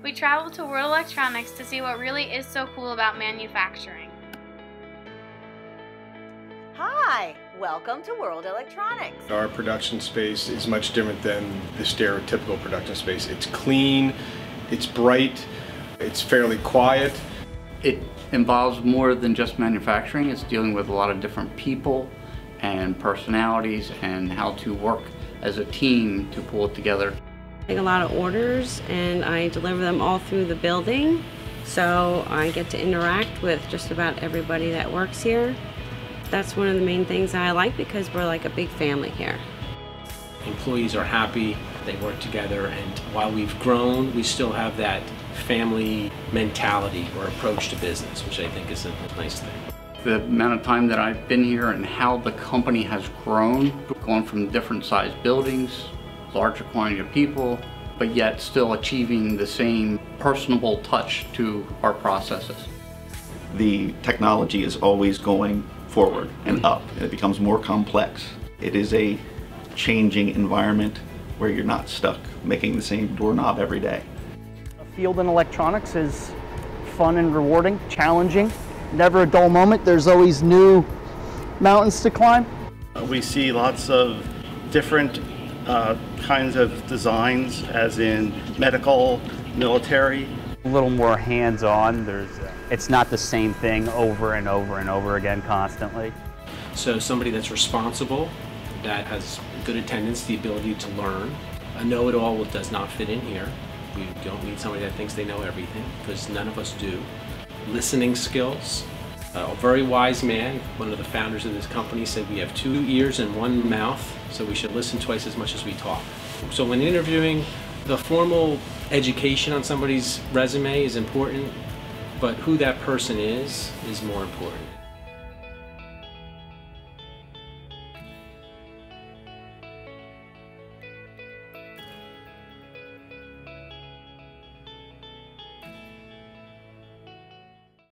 We traveled to World Electronics to see what really is so cool about manufacturing. Hi, welcome to World Electronics. Our production space is much different than the stereotypical production space. It's clean, it's bright, it's fairly quiet. It involves more than just manufacturing. It's dealing with a lot of different people and personalities and how to work as a team to pull it together. I take a lot of orders and I deliver them all through the building, so I get to interact with just about everybody that works here. That's one of the main things I like because we're like a big family here. Employees are happy, they work together, and while we've grown, we still have that family mentality or approach to business, which I think is a nice thing. The amount of time that I've been here and how the company has grown, going from different sized buildings, larger quantity of people, but yet still achieving the same personable touch to our processes. The technology is always going forward and up, and it becomes more complex. It is a changing environment where you're not stuck making the same doorknob every day. A field in electronics is fun and rewarding, challenging, never a dull moment. There's always new mountains to climb. We see lots of different kinds of designs, as in medical, military. A little more hands-on. It's not the same thing over and over and over again constantly. So somebody that's responsible, that has good attendance, the ability to learn. A know-it-all does not fit in here. We don't need somebody that thinks they know everything, because none of us do. Listening skills. A very wise man, one of the founders of this company, said we have 2 ears and 1 mouth, so we should listen twice as much as we talk. So when interviewing, the formal education on somebody's resume is important, but who that person is more important.